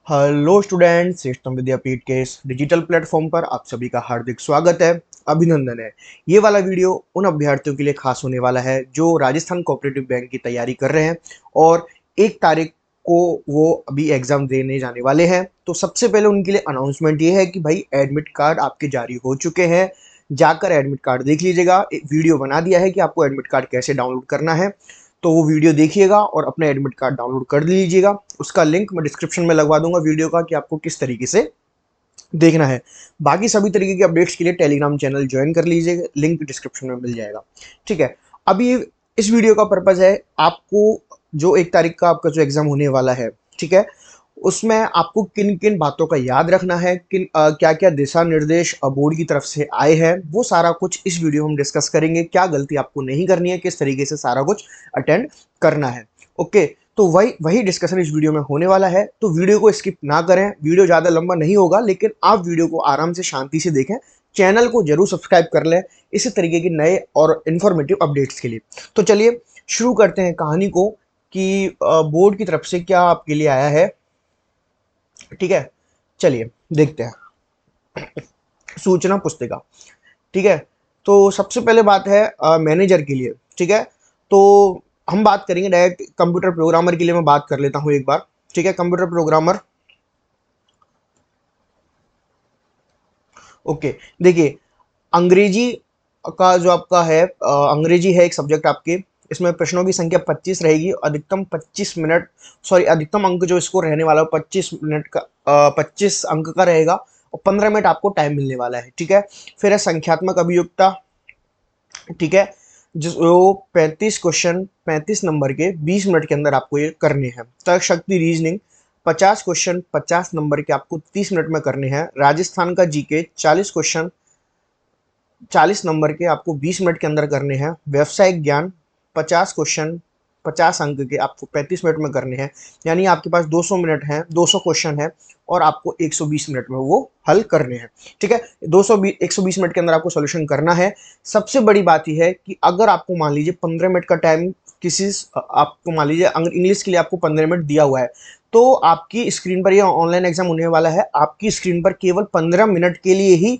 Hello students, system विद्यापीठ के इस digital platform पर आप सभी का हार्दिक स्वागत है, अभिनंदन है। ये वाला वीडियो उन अभ्यर्थियों के लिए खास होने वाला है जो राजस्थान कोऑपरेटिव बैंक की तैयारी कर रहे हैं और 1 तारीख को वो अभी एग्जाम देने जाने वाले हैं। तो सबसे पहले उनके लिए अनाउंसमेंट ये है कि भाई एडमिट कार्ड आपके जारी हो चुके हैं, जाकर एडमिट कार्ड देख लीजिएगा। एक वीडियो बना दिया है कि आपको एडमिट कार्ड कैसे डाउनलोड करना है, तो वो वीडियो देखिएगा और अपना एडमिट कार्ड डाउनलोड कर लीजिएगा। उसका लिंक मैं डिस्क्रिप्शन में लगवा दूंगा वीडियो का कि आपको किस तरीके से देखना है। बाकी सभी तरीके के अपडेट्स के लिए टेलीग्राम चैनल ज्वाइन कर लीजिएगा, लिंक डिस्क्रिप्शन में मिल जाएगा। ठीक है, अभी इस वीडियो का पर्पज़ है आपको जो 1 तारीख का आपका जो एग्ज़ाम होने वाला है, ठीक है, उसमें आपको किन किन बातों का याद रखना है, किन क्या क्या दिशा निर्देश बोर्ड की तरफ से आए हैं, वो सारा कुछ इस वीडियो में हम डिस्कस करेंगे। क्या गलती आपको नहीं करनी है, किस तरीके से सारा कुछ अटेंड करना है। ओके, तो वही वही डिस्कशन इस वीडियो में होने वाला है। तो वीडियो को स्किप ना करें, वीडियो ज़्यादा लंबा नहीं होगा, लेकिन आप वीडियो को आराम से शांति से देखें। चैनल को जरूर सब्सक्राइब कर लें इसी तरीके के नए और इन्फॉर्मेटिव अपडेट्स के लिए। तो चलिए शुरू करते हैं कहानी को कि बोर्ड की तरफ से क्या आपके लिए आया है। ठीक है, चलिए देखते हैं सूचना पुस्तिका। ठीक है, तो सबसे पहले बात है मैनेजर के लिए। ठीक है, तो हम बात करेंगे डायरेक्ट कंप्यूटर प्रोग्रामर के लिए। मैं बात कर लेता हूं एक बार। ठीक है, कंप्यूटर प्रोग्रामर। ओके, देखिए अंग्रेजी का जो आपका है अंग्रेजी है एक सब्जेक्ट आपके। इसमें प्रश्नों की संख्या 25 रहेगी, अधिकतम 25 मिनट, सॉरी अधिकतम अंक जो इसको रहने वाला है 25 मिनट का, 25 अंक का रहेगा और 15 मिनट आपको टाइम मिलने वाला है। ठीक है, फिर है संख्यात्मक अभियोक्ता। ठीक है, जो 35 क्वेश्चन 35 नंबर के 20 मिनट के अंदर आपको ये करने हैं। तर्क शक्ति रीजनिंग 50 क्वेश्चन 50 नंबर के आपको 30 मिनट में करने हैं। राजस्थान का जीके 40 क्वेश्चन 40 नंबर के आपको 20 मिनट के अंदर करने हैं। व्यवसायिक ज्ञान 50 क्वेश्चन 50 अंक के आपको 35 मिनट में करने हैं। यानी आपके पास 200 मिनट हैं, 200 क्वेश्चन है और आपको 120 मिनट में वो हल करने हैं। ठीक है, 120 मिनट के अंदर आपको सोल्यूशन करना है। सबसे बड़ी बात यह है कि अगर आपको मान लीजिए 15 मिनट का टाइम किसी आपको मान लीजिए इंग्लिश के लिए आपको 15 मिनट दिया हुआ है, तो आपकी स्क्रीन पर, यह ऑनलाइन एग्जाम होने वाला है, आपकी स्क्रीन पर केवल 15 मिनट के लिए ही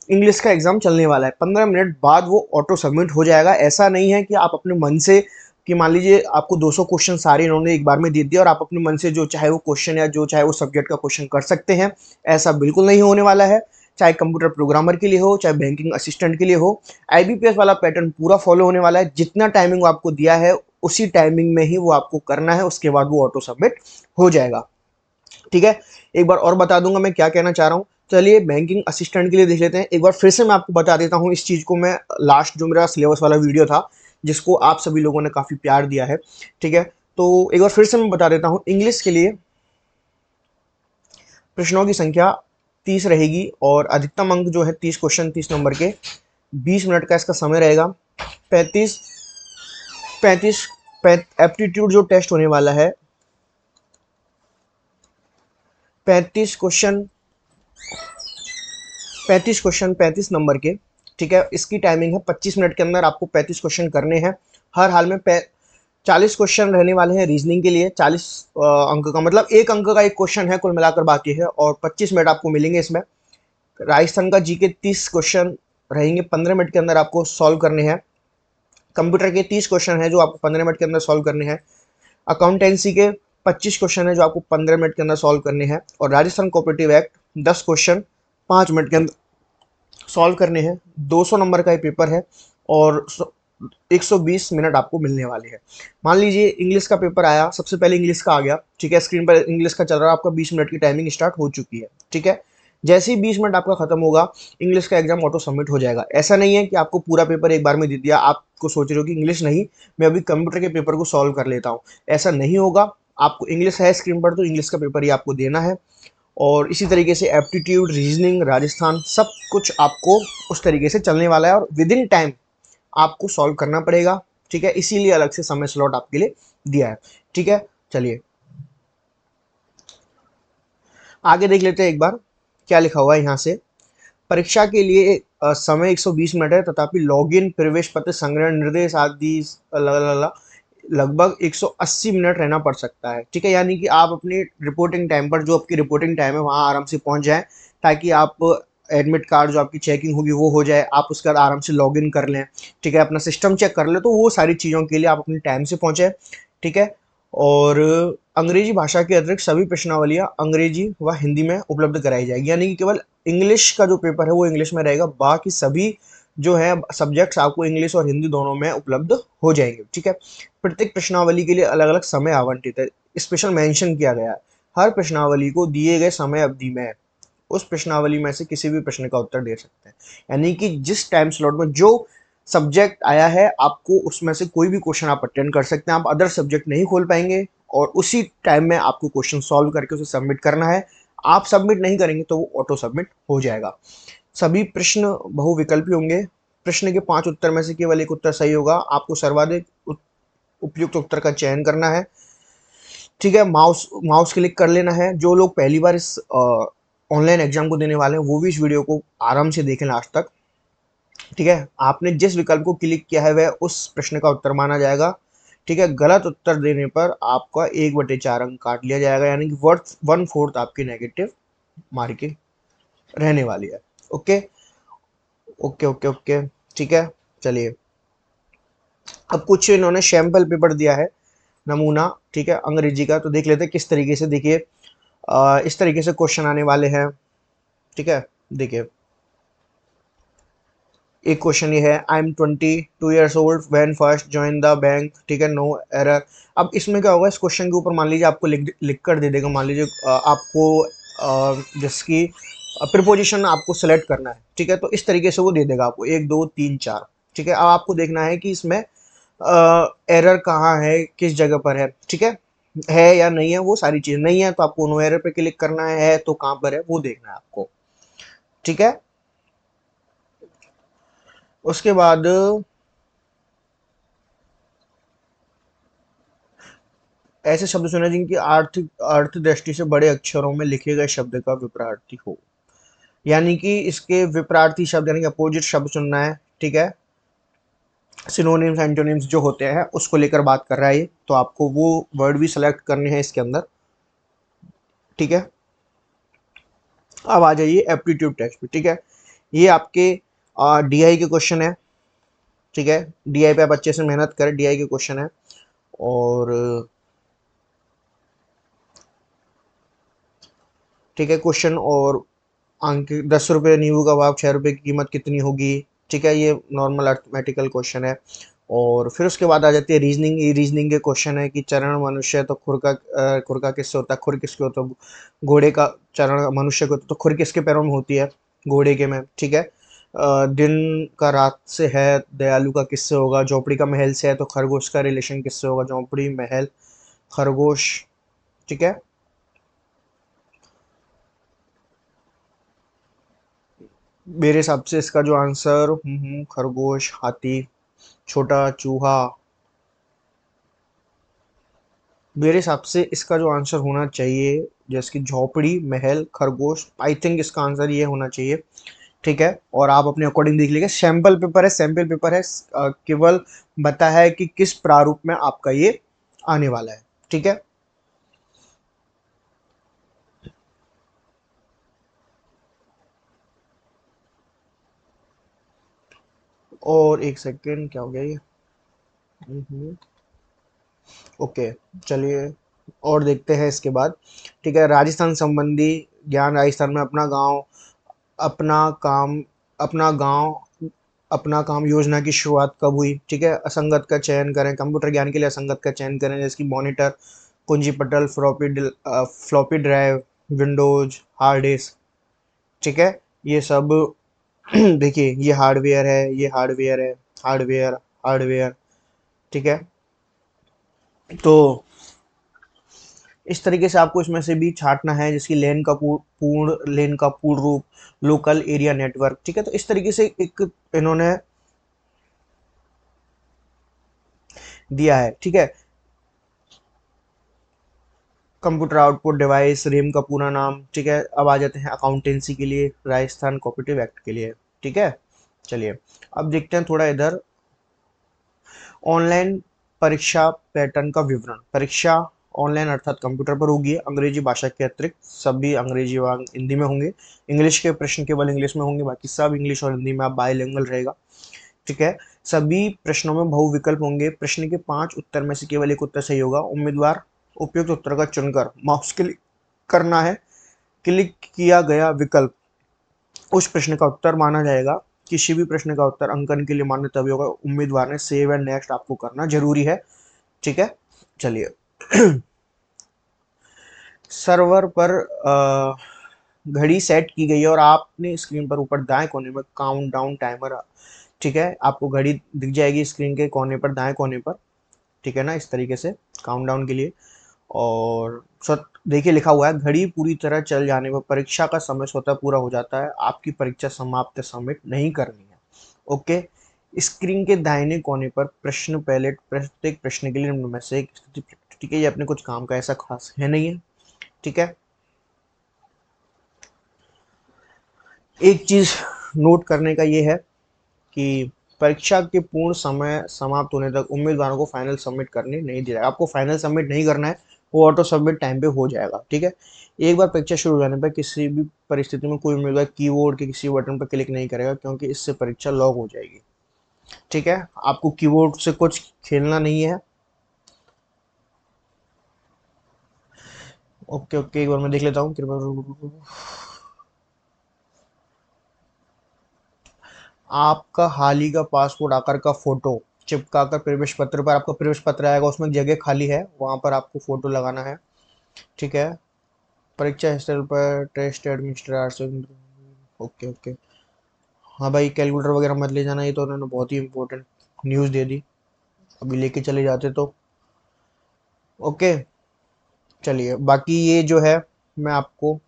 इंग्लिश का एग्जाम चलने वाला है। 15 मिनट बाद वो ऑटो सबमिट हो जाएगा। ऐसा नहीं है कि आप अपने मन से, कि मान लीजिए आपको 200 क्वेश्चन सारे इन्होंने एक बार में दे दिया और आप अपने मन से जो चाहे वो क्वेश्चन या जो चाहे वो सब्जेक्ट का क्वेश्चन कर सकते हैं। ऐसा बिल्कुल नहीं होने वाला है। चाहे कंप्यूटर प्रोग्रामर के लिए हो, चाहे बैंकिंग असिस्टेंट के लिए हो, आईबीपीएस वाला पैटर्न पूरा फॉलो होने वाला है। जितना टाइमिंग आपको दिया है उसी टाइमिंग में ही वो आपको करना है, उसके बाद वो ऑटो सबमिट हो जाएगा। ठीक है, एक बार और बता दूंगा मैं क्या कहना चाह रहा हूँ। चलिए बैंकिंग असिस्टेंट के लिए देख लेते हैं। एक बार फिर से मैं आपको बता देता हूँ इस चीज़ को। मैं लास्ट जो मेरा सिलेबस वाला वीडियो था जिसको आप सभी लोगों ने काफ़ी प्यार दिया है, ठीक है, तो एक बार फिर से मैं बता देता हूँ। इंग्लिश के लिए प्रश्नों की संख्या 30 रहेगी और अधिकतम अंक जो है 30 क्वेश्चन 30 नंबर के, 20 मिनट का इसका समय रहेगा। 35 35 एप्टीट्यूड जो टेस्ट होने वाला है, 35 क्वेश्चन 35 क्वेश्चन 35 नंबर के। ठीक है, इसकी टाइमिंग है 25 मिनट के अंदर आपको 35 क्वेश्चन करने हैं। हर हाल में 40 क्वेश्चन रहने वाले हैं रीजनिंग के लिए। 40 अंक का मतलब 1 अंक का एक क्वेश्चन है कुल मिलाकर बाकी है, और 25 मिनट आपको मिलेंगे इसमें। राजस्थान का जीके 30 क्वेश्चन रहेंगे, 15 मिनट के अंदर आपको सॉल्व करने हैं। कंप्यूटर के 30 क्वेश्चन है जो आपको 15 मिनट के अंदर सॉल्व करने हैं। अकाउंटेंसी के 25 क्वेश्चन है जो आपको 15 मिनट के अंदर सॉल्व करने हैं। और Rajasthan cooperative act 10 question 5 minute के अंदर सॉल्व करने हैं। 200 नंबर का ये पेपर है और 120 मिनट आपको मिलने वाले हैं। मान लीजिए इंग्लिश का पेपर आया, सबसे पहले इंग्लिश का आ गया। ठीक है, स्क्रीन पर इंग्लिश का चल रहा है, आपका 20 मिनट की टाइमिंग स्टार्ट हो चुकी है। ठीक है, जैसे ही 20 मिनट आपका खत्म होगा इंग्लिश का एग्जाम ऑटो सबमिट हो जाएगा। ऐसा नहीं है कि आपको पूरा पेपर एक बार में दे दिया, आपको सोच रहे हो कि इंग्लिश नहीं, मैं अभी कंप्यूटर के पेपर को सॉल्व कर लेता हूँ। ऐसा नहीं होगा। आपको इंग्लिश है स्क्रीन पर तो इंग्लिश का पेपर ही आपको देना है। और इसी तरीके से एप्टीट्यूड रीजनिंग राजस्थान सब कुछ आपको उस तरीके से चलने वाला है और विद इन टाइम आपको सॉल्व करना पड़ेगा। ठीक है, इसीलिए अलग से समय स्लॉट आपके लिए दिया है। ठीक है, चलिए आगे देख लेते हैं एक बार क्या लिखा हुआ है यहाँ से। परीक्षा के लिए समय 120 मिनट है, तथापि लॉगिन प्रवेश पत्र संग्रहण निर्देश आदि लगभग 180 मिनट रहना पड़ सकता है, ठीक है। यानी कि आप अपनी रिपोर्टिंग टाइम पर, जो आपकी रिपोर्टिंग टाइम है वहाँ आराम से पहुँच जाएँ, ताकि आप एडमिट कार्ड जो आपकी चेकिंग होगी वो हो जाए, आप उसके बाद आराम से लॉगिन कर लें, ठीक है, अपना सिस्टम चेक कर लें। तो वो सारी चीज़ों के लिए आप अपने टाइम से पहुँचे, ठीक है। और अंग्रेजी भाषा के अतिरिक्त सभी प्रश्नावलियाँ अंग्रेजी व हिंदी में उपलब्ध कराई जाएगी, यानी कि केवल इंग्लिश का जो पेपर है वो इंग्लिश में रहेगा, बाकी सभी जो है सब्जेक्ट्स आपको इंग्लिश और हिंदी दोनों में उपलब्ध हो जाएंगे, ठीक है। प्रत्येक प्रश्नावली के लिए अलग अलग समय आवंटित है, स्पेशल मेंशन किया गया है। हर प्रश्नावली को दिए गए समय अवधि में उस प्रश्नावली में से किसी भी प्रश्न का उत्तर दे सकते हैं, यानी कि जिस टाइम स्लॉट में जो सब्जेक्ट आया है आपको उसमें से कोई भी क्वेश्चन आप अटेंड कर सकते हैं। आप अदर सब्जेक्ट नहीं खोल पाएंगे और उसी टाइम में आपको क्वेश्चन सॉल्व करके उसे सबमिट करना है। आप सबमिट नहीं करेंगे तो वो ऑटो सबमिट हो जाएगा। सभी प्रश्न बहुविकल्पी होंगे। प्रश्न के 5 उत्तर में से केवल एक उत्तर सही होगा। आपको सर्वाधिक उपयुक्त उत्तर का चयन करना है, ठीक है। माउस माउस क्लिक कर लेना है। जो लोग पहली बार इस ऑनलाइन एग्जाम को देने वाले हैं वो भी इस वीडियो को आराम से देखें लास्ट तक, ठीक है। आपने जिस विकल्प को क्लिक किया है वह उस प्रश्न का उत्तर माना जाएगा, ठीक है। गलत उत्तर देने पर आपका 1/4 अंक काट लिया जाएगा, यानी कि वर्थ 1/4 आपकी नेगेटिव मार्किंग रहने वाली है। ओके ओके ओके ओके, ठीक है। चलिए, अब कुछ इन्होंने सैंपल पेपर दिया है, नमूना, ठीक है, अंग्रेजी का। तो देख लेते हैं किस तरीके से। देखिए, इस तरीके से क्वेश्चन आने वाले हैं, ठीक है। देखिए, एक क्वेश्चन ये है, I am 22 years old when first join the bank, ठीक है, नो एरर। अब इसमें क्या होगा, इस क्वेश्चन के ऊपर मान लीजिए आपको लिख कर दे देगा, मान लीजिए आपको जिसकी प्रिपोजिशन आपको सेलेक्ट करना है, ठीक है। तो इस तरीके से वो दे देगा आपको 1 2 3 4, ठीक है। अब आपको देखना है कि इसमें एरर कहाँ है, किस जगह पर है, ठीक है या नहीं है। वो सारी चीज़ नहीं है तो आपको नो एरर पे क्लिक करना है तो कहाँ पर है वो देखना है आपको, ठीक है। उसके बाद ऐसे शब्द चुनें जिनकी आर्थिक अर्थ दृष्टि से बड़े अक्षरों में लिखे गए शब्द का विपरीत हो, यानी कि इसके विपरीत शब्द यानी कि अपोजिट शब्द चुनना है, ठीक है। सिनोनिम्स एंटोनिम्स जो होते हैं उसको लेकर बात कर रहा है ये, तो आपको वो वर्ड भी सिलेक्ट करने हैं इसके अंदर, ठीक है। अब आ जाइए एप्टीट्यूड टेस्ट पे, ठीक है। ये आपके डीआई के क्वेश्चन है, ठीक है। डीआई पे आप अच्छे से मेहनत करें, डीआई के क्वेश्चन है। और ठीक है, क्वेश्चन और अंक 10 रुपये, नींबू का भाव 6 रुपये की कीमत कितनी होगी, ठीक है। ये नॉर्मल अर्थमेटिकल क्वेश्चन है। और फिर उसके बाद आ जाती है रीजनिंग। ये रीजनिंग के क्वेश्चन है कि चरण मनुष्य तो खुर का किससे होता है, खुर किसके होता है, घोड़े का चरण मनुष्य को, तो खुर किसके पैरों में होती है, घोड़े के में, ठीक है। दिन का रात से है, दयालु का किससे होगा, झोपड़ी का महल से है तो खरगोश का रिलेशन किससे होगा, झोपड़ी महल खरगोश, ठीक है। मेरे हिसाब से इसका जो आंसर, खरगोश, हाथी, छोटा चूहा, मेरे हिसाब से इसका जो आंसर होना चाहिए, जैसे कि झोपड़ी महल खरगोश, आई थिंक इसका आंसर ये होना चाहिए, ठीक है। और आप अपने अकॉर्डिंग देख लीजिए। सैंपल पेपर है, सैंपल पेपर है, केवल बता है कि किस प्रारूप में आपका ये आने वाला है, ठीक है। और एक सेकेंड, क्या हो गया ये, ओके, चलिए और देखते हैं इसके बाद, ठीक है। राजस्थान संबंधी ज्ञान, राजस्थान में अपना काम अपना गांव अपना काम योजना की शुरुआत कब हुई, ठीक है। असंगत का चयन करें, कंप्यूटर ज्ञान के लिए असंगत का चयन करें, जैसे कि मॉनिटर, कुंजी पटल, floppy drive, Windows, hard disk, ठीक है। ये सब देखिए, ये हार्डवेयर है, ये हार्डवेयर है, हार्डवेयर, हार्डवेयर, ठीक है। तो इस तरीके से आपको इसमें से भी छांटना है, जिसकी लेन का पूर्ण रूप, लोकल एरिया नेटवर्क, ठीक है। तो इस तरीके से एक इन्होंने दिया है, ठीक है। कंप्यूटर आउटपुट डिवाइस, रेम का पूरा नाम, ठीक है। अब आ जाते हैं अकाउंटेंसी के लिए, राजस्थान कोऑपरेटिव एक्ट के लिए, ठीक है। चलिए, अब देखते हैं थोड़ा इधर ऑनलाइन परीक्षा पैटर्न का विवरण। परीक्षा ऑनलाइन अर्थात कंप्यूटर पर होगी। अंग्रेजी भाषा के अतिरिक्त सभी अंग्रेजी व हिंदी में होंगे। इंग्लिश के प्रश्न केवल इंग्लिश में होंगे, बाकी सब इंग्लिश और हिंदी में आप बाइलिंगुअल रहेगा। ठीक है। सभी प्रश्नों में बहु विकल्प होंगे। प्रश्न के 5 उत्तर में से केवल एक उत्तर सही होगा। उम्मीदवार उपयुक्त उत्तर का चुनकर माउस क्लिक करना है। क्लिक किया गया विकल्प उस प्रश्न का उत्तर माना जाएगा। किसी भी प्रश्न का उत्तर अंकन के लिए मान्य तभी होगा। उम्मीदवार ने सेव एंड नेक्स्ट आपको करना जरूरी है। ठीक है। चलिए सर्वर पर घड़ी सेट की गई है और आपने स्क्रीन पर ऊपर दाएं कोने में काउंट डाउन टाइमर, ठीक है, आपको घड़ी दिख जाएगी स्क्रीन के कोने पर, दाएं कोने पर। ठीक है ना, इस तरीके से काउंटडाउन के लिए। और देखिए लिखा हुआ है, घड़ी पूरी तरह चल जाने पर परीक्षा का समय स्वतः पूरा हो जाता है। आपकी परीक्षा समाप्त सबमिट नहीं करनी है। ओके। स्क्रीन के दाहिने कोने पर प्रश्न पैलेट, प्रत्येक प्रश्न के लिए निम्न में से एक स्थिति। ठीक है, ये अपने कुछ काम का ऐसा खास है नहीं है। ठीक है। एक चीज नोट करने का ये है कि परीक्षा के पूर्ण समय समाप्त होने तक उम्मीदवारों को फाइनल सबमिट करने नहीं दिया जाएगा। आपको फाइनल सबमिट नहीं करना है, वो ऑटो सबमिट टाइम पे हो जाएगा। ठीक है। एक बार परीक्षा शुरू हो जाने पर किसी भी परिस्थिति में कोई उम्मीदवार कीबोर्ड के किसी बटन पर क्लिक नहीं करेगा, क्योंकि इससे परीक्षा लॉग हो जाएगी। ठीक है। आपको कीबोर्ड से कुछ खेलना नहीं है। ओके ओके, एक बार मैं देख लेता हूँ कृपया। आपका हाल ही का पासपोर्ट आकार का फोटो चिपका कर प्रवेश पत्र पर, आपका प्रवेश पत्र आएगा, उसमें जगह खाली है, वहां पर आपको फोटो लगाना है। ठीक है। परीक्षा स्थल पर टेस्ट एडमिनिस्ट्रेटर। Okay okay. हाँ भाई, कैलकुलेटर वगैरह मत ले जाना, ये तो उन्होंने बहुत ही इंपॉर्टेंट न्यूज़ दे दी, अभी लेके चले जाते तो। ओके। चलिए बाकी ये जो है मैं आपको,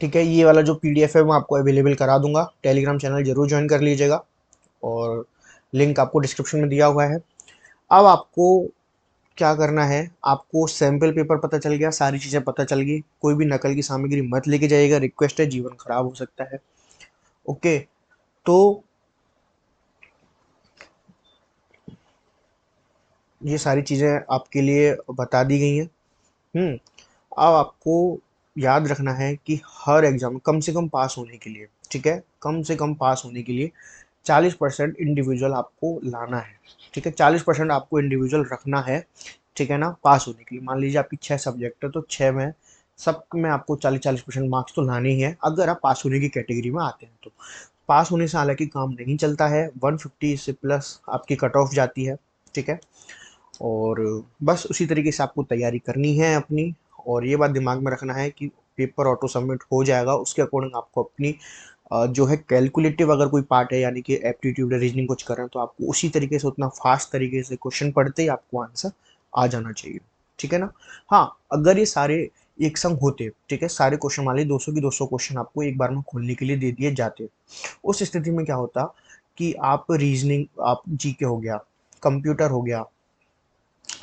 ठीक है, ये वाला जो पीडीएफ है मैं आपको अवेलेबल करा दूंगा। टेलीग्राम चैनल जरूर ज्वाइन कर लीजिएगा और लिंक आपको डिस्क्रिप्शन में दिया हुआ है। अब आपको क्या करना है, आपको सैंपल पेपर पता चल गया, सारी चीज़ें पता चल गई, कोई भी नकल की सामग्री मत लेके जाइएगा, रिक्वेस्ट है, जीवन खराब हो सकता है। ओके। तो ये सारी चीज़ें आपके लिए बता दी गई हैं। अब आपको याद रखना है कि हर एग्जाम कम से कम पास होने के लिए, ठीक है, कम से कम पास होने के लिए 40% इंडिविजुअल आपको लाना है। ठीक है, 40% आपको इंडिविजुअल रखना है। ठीक है ना, पास होने के लिए। मान लीजिए आपकी 6 सब्जेक्ट है तो 6 में सब में आपको 40-40% मार्क्स तो लाने ही है, अगर आप पास होने की कैटेगरी में आते हैं तो। पास होने से हालांकि काम नहीं चलता है, 150 से प्लस आपकी कट ऑफ जाती है। ठीक है। और बस उसी तरीके से आपको तैयारी करनी है अपनी। और ये बात दिमाग में रखना है कि पेपर ऑटो सबमिट हो जाएगा, उसके अकॉर्डिंग आपको अपनी जो है कैलकुलेटिव अगर कोई पार्ट है, यानी कि एप्टीट्यूड रीजनिंग कुछ कर रहे हैं, तो आपको उसी तरीके से उतना फास्ट तरीके से क्वेश्चन पढ़ते ही आपको आंसर आ जाना चाहिए। ठीक है ना। हाँ, अगर ये सारे एक संग होते, ठीक है, सारे क्वेश्चन मान लीजिए 200 की 200 क्वेश्चन आपको एक बार में खोलने के लिए दे दिए जाते, उस स्थिति में क्या होता कि आप रीजनिंग, आप जीके हो गया, कंप्यूटर हो गया,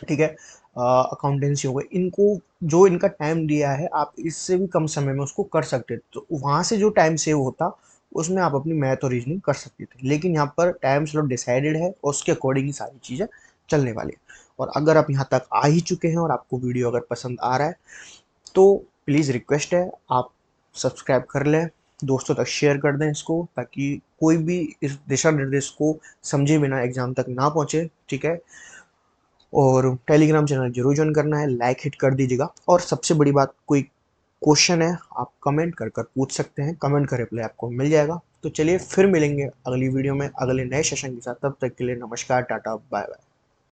ठीक है, अकाउंटेंसी हो गई, इनको जो इनका टाइम दिया है आप इससे भी कम समय में उसको कर सकते थे, तो वहां से जो टाइम सेव होता उसमें आप अपनी मैथ और रीजनिंग कर सकते थे। लेकिन यहाँ पर टाइम स्लॉट डिसाइडेड है और उसके अकॉर्डिंग ही सारी चीज़ें चलने वाली है। और अगर आप यहाँ तक आ ही चुके हैं और आपको वीडियो अगर पसंद आ रहा है तो प्लीज़ रिक्वेस्ट है, आप सब्सक्राइब कर लें, दोस्तों तक शेयर कर दें इसको, ताकि कोई भी इस दिशा निर्देश को समझे बिना एग्जाम तक ना पहुंचे। ठीक है। और टेलीग्राम चैनल जरूर ज्वाइन करना है, लाइक हिट कर दीजिएगा। और सबसे बड़ी बात, कोई क्वेश्चन है आप कमेंट कर कर पूछ सकते हैं, कमेंट का रिप्लाई आपको मिल जाएगा। तो चलिए फिर मिलेंगे अगली वीडियो में अगले नए सेशन के साथ, तब तक के लिए नमस्कार, टाटा, बाय बाय।